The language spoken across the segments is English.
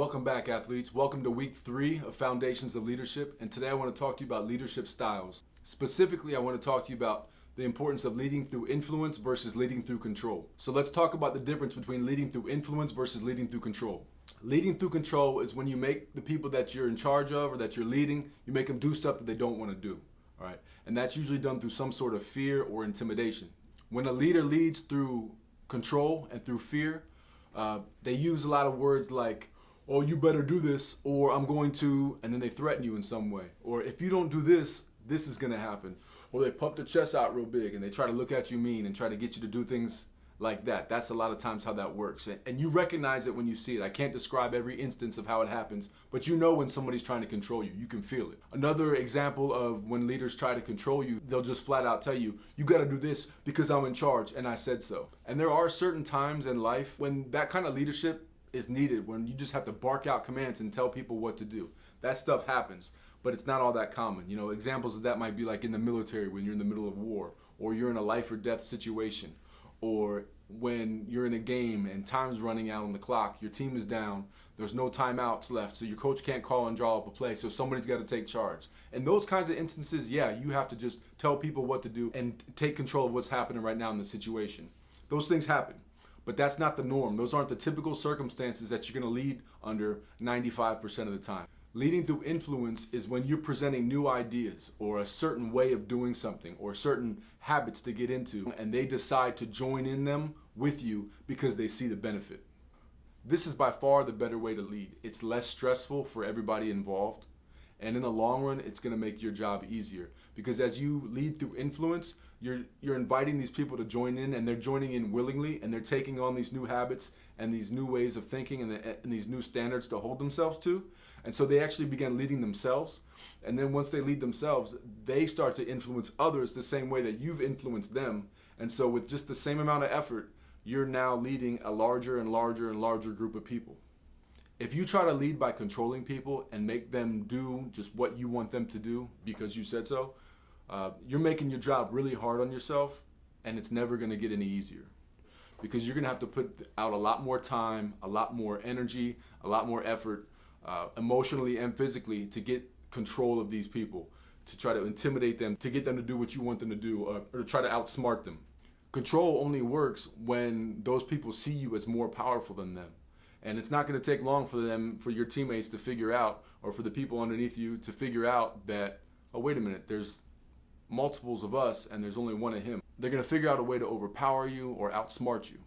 welcome back, athletes. Welcome to week 3 of Foundations of Leadership. And today I want to talk to you about leadership styles. Specifically, I want to talk to you about the importance of leading through influence versus leading through control. So let's talk about the difference between leading through influence versus leading through control. Leading through control is when you make the people that you're in charge of or that you're leading, you make them do stuff that they don't want to do. All right. And that's usually done through some sort of fear or intimidation. When a leader leads through control and through fear, they use a lot of words like, oh, you better do this, or I'm going to, and then they threaten you in some way. Or if you don't do this, this is going to happen. Or they puff their chest out real big and they try to look at you mean and try to get you to do things like that. That's a lot of times how that works. And you recognize it when you see it. I can't describe every instance of how it happens, but you know when somebody's trying to control you. You can feel it. Another example of when leaders try to control you, they'll just flat out tell you, you got to do this because I'm in charge and I said so. And there are certain times in life when that kind of leadership is needed, when you just have to bark out commands and tell people what to do. That stuff happens, but it's not all that common. You know, examples of that might be like in the military when you're in the middle of war, or you're in a life or death situation, or when you're in a game and time's running out on the clock, your team is down, there's no timeouts left, so your coach can't call and draw up a play, so somebody's got to take charge. In those kinds of instances, yeah, you have to just tell people what to do and take control of what's happening right now in the situation. Those things happen. But that's not the norm. Those aren't the typical circumstances that you're going to lead under 95% of the time. Leading through influence is when you're presenting new ideas or a certain way of doing something or certain habits to get into, and they decide to join in them with you because they see the benefit. This is by far the better way to lead. It's less stressful for everybody involved, and in the long run, it's going to make your job easier because as you lead through influence, you're inviting these people to join in, and they're joining in willingly, and they're taking on these new habits and these new ways of thinking and these new standards to hold themselves to. And so they actually begin leading themselves. And then once they lead themselves, they start to influence others the same way that you've influenced them. And so with just the same amount of effort, you're now leading a larger and larger and larger group of people. If you try to lead by controlling people and make them do just what you want them to do because you said so, you're making your job really hard on yourself, and it's never going to get any easier because you're going to have to put out a lot more time, a lot more energy, a lot more effort, emotionally and physically, to get control of these people, to try to intimidate them, to get them to do what you want them to do, or to try to outsmart them. Control only works when those people see you as more powerful than them. And it's not going to take long for your teammates to figure out, or for the people underneath you to figure out that, oh, wait a minute, there's multiples of us and there's only one of him. They're going to figure out a way to overpower you or outsmart you.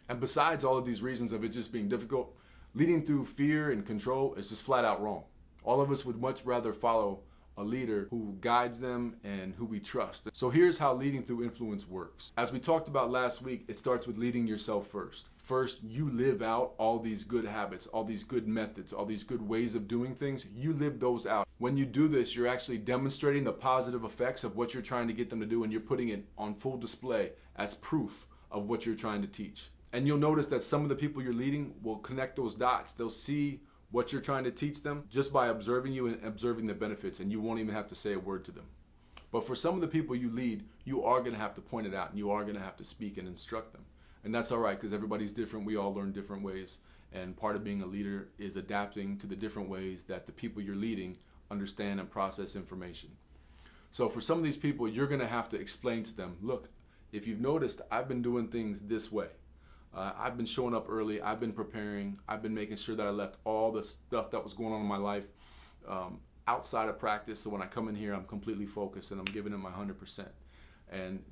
And besides all of these reasons of it just being difficult, leading through fear and control is just flat out wrong. All of us would much rather follow a leader who guides them and who we trust. So here's how leading through influence works. As we talked about last week, it starts with leading yourself first. First, you live out all these good habits, all these good methods, all these good ways of doing things. You live those out. When you do this, you're actually demonstrating the positive effects of what you're trying to get them to do, and you're putting it on full display as proof of what you're trying to teach. And you'll notice that some of the people you're leading will connect those dots. They'll see what you're trying to teach them just by observing you and observing the benefits, and you won't even have to say a word to them. But for some of the people you lead, you are going to have to point it out, and you are going to have to speak and instruct them. And that's all right, because everybody's different. We all learn different ways, and part of being a leader is adapting to the different ways that the people you're leading understand and process information. So for some of these people, you're going to have to explain to them, look, if you've noticed, I've been doing things this way. I've been showing up early, I've been preparing, I've been making sure that I left all the stuff that was going on in my life outside of practice, so when I come in here, I'm completely focused and I'm giving it my 100%. And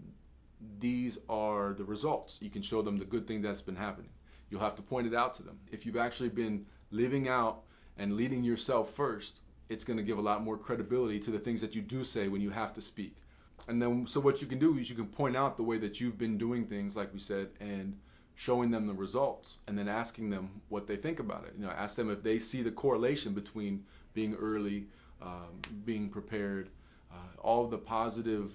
these are the results. You can show them the good thing that's been happening. You'll have to point it out to them. If you've actually been living out and leading yourself first, it's going to give a lot more credibility to the things that you do say when you have to speak. And then, so what you can do is you can point out the way that you've been doing things, like we said, and showing them the results, and then asking them what they think about it. You know, ask them if they see the correlation between being early, being prepared, all of the positive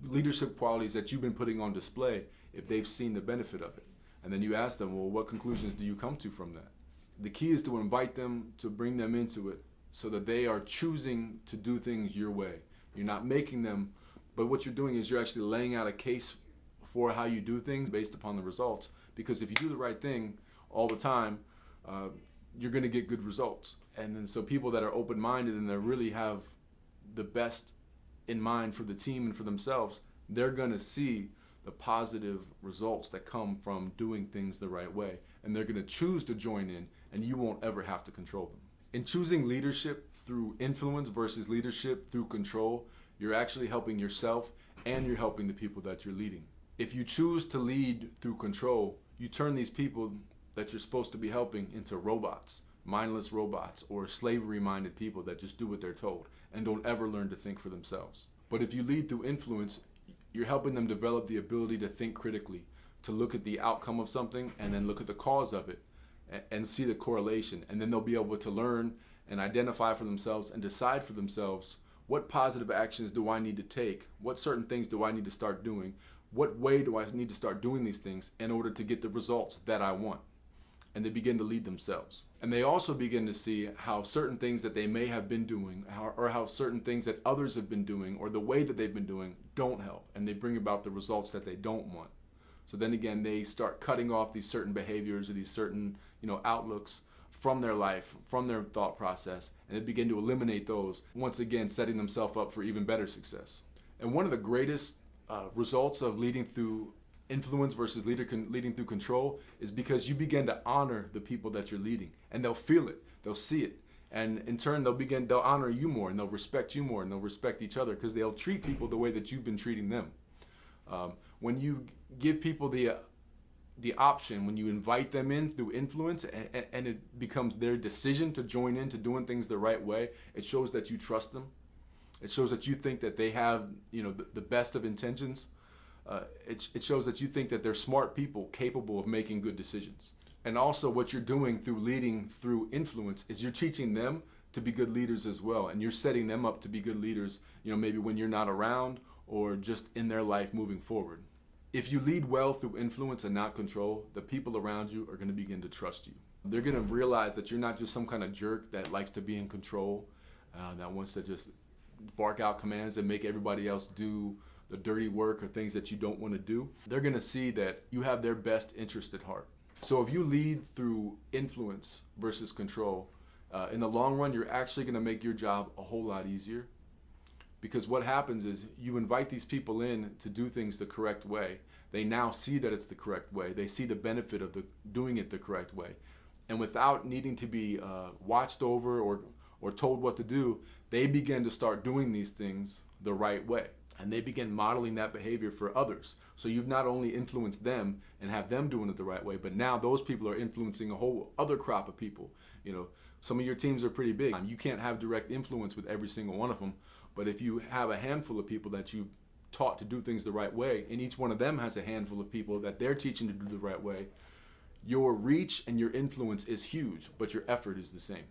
leadership qualities that you've been putting on display, if they've seen the benefit of it. And then you ask them, well, what conclusions do you come to from that? The key is to invite them, to bring them into it, so that they are choosing to do things your way. You're not making them, but what you're doing is you're actually laying out a case for how you do things based upon the results. Because if you do the right thing all the time, you're going to get good results. And then so people that are open-minded and that really have the best in mind for the team and for themselves, they're going to see the positive results that come from doing things the right way. And they're going to choose to join in, and you won't ever have to control them. In choosing leadership through influence versus leadership through control, you're actually helping yourself and you're helping the people that you're leading. If you choose to lead through control, you turn these people that you're supposed to be helping into robots, mindless robots, or slavery-minded people that just do what they're told and don't ever learn to think for themselves. But if you lead through influence, you're helping them develop the ability to think critically, to look at the outcome of something and then look at the cause of it and see the correlation. And then they'll be able to learn and identify for themselves and decide for themselves, what positive actions do I need to take? What certain things do I need to start doing? What way do I need to start doing these things in order to get the results that I want? And they begin to lead themselves. And they also begin to see how certain things that they may have been doing, or how certain things that others have been doing, or the way that they've been doing, don't help. And they bring about the results that they don't want. So then again, they start cutting off these certain behaviors or these certain, outlooks from their life, from their thought process, and they begin to eliminate those, once again setting themselves up for even better success. And one of the greatest results of leading through influence versus leading through control is because you begin to honor the people that you're leading, and they'll feel it, they'll see it, and in turn they'll honor you more, and they'll respect you more, and they'll respect each other because they'll treat people the way that you've been treating them. When you give people the option, when you invite them in through influence and it becomes their decision to join into doing things the right way, it shows that you trust them. It shows that you think that they have the best of intentions. It shows that you think that they're smart people capable of making good decisions. And also what you're doing through leading through influence is you're teaching them to be good leaders as well. And you're setting them up to be good leaders, maybe when you're not around or just in their life moving forward. If you lead well through influence and not control, the people around you are going to begin to trust you. They're going to realize that you're not just some kind of jerk that likes to be in control, that wants to just bark out commands and make everybody else do the dirty work or things that you don't want to do. They're going to see that you have their best interest at heart. So if you lead through influence versus control, in the long run, you're actually going to make your job a whole lot easier. Because what happens is you invite these people in to do things the correct way. They now see that it's the correct way. They see the benefit of doing it the correct way. And without needing to be watched over or told what to do, they begin to start doing these things the right way. And they begin modeling that behavior for others. So you've not only influenced them and have them doing it the right way, but now those people are influencing a whole other crop of people. Some of your teams are pretty big. You can't have direct influence with every single one of them. But if you have a handful of people that you've taught to do things the right way, and each one of them has a handful of people that they're teaching to do the right way, your reach and your influence is huge, but your effort is the same.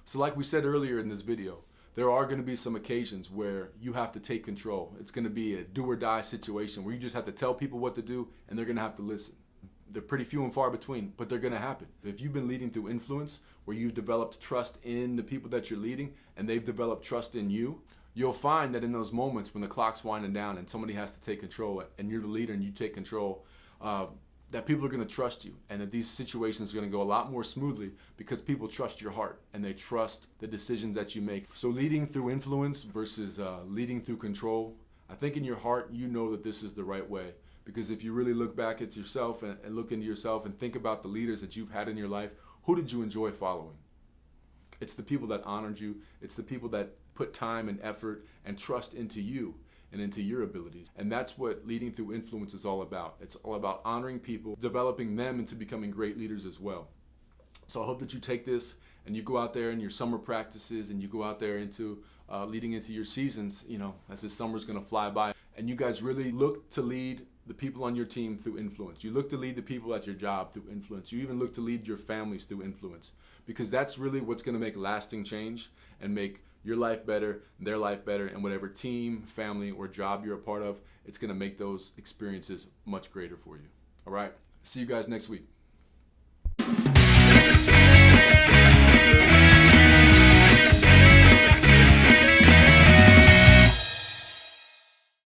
So like we said earlier in this video, there are going to be some occasions where you have to take control. It's going to be a do or die situation where you just have to tell people what to do and they're going to have to listen. They're pretty few and far between, but they're going to happen. If you've been leading through influence, where you've developed trust in the people that you're leading and they've developed trust in you, you'll find that in those moments when the clock's winding down and somebody has to take control and you're the leader and you take control, that people are going to trust you and that these situations are going to go a lot more smoothly because people trust your heart and they trust the decisions that you make. So leading through influence versus leading through control, I think in your heart you know that this is the right way. Because if you really look back at yourself and look into yourself and think about the leaders that you've had in your life, who did you enjoy following? It's the people that honored you. It's the people that put time and effort and trust into you and into your abilities. And that's what leading through influence is all about. It's all about honoring people, developing them into becoming great leaders as well. So I hope that you take this and you go out there in your summer practices and you go out there into leading into your seasons, as this summer's gonna fly by. And you guys really look to lead the people on your team through influence. You look to lead the people at your job through influence. You even look to lead your families through influence, because that's really what's going to make lasting change and make your life better, their life better, and whatever team, family, or job you're a part of, it's going to make those experiences much greater for you. All right? See you guys next week.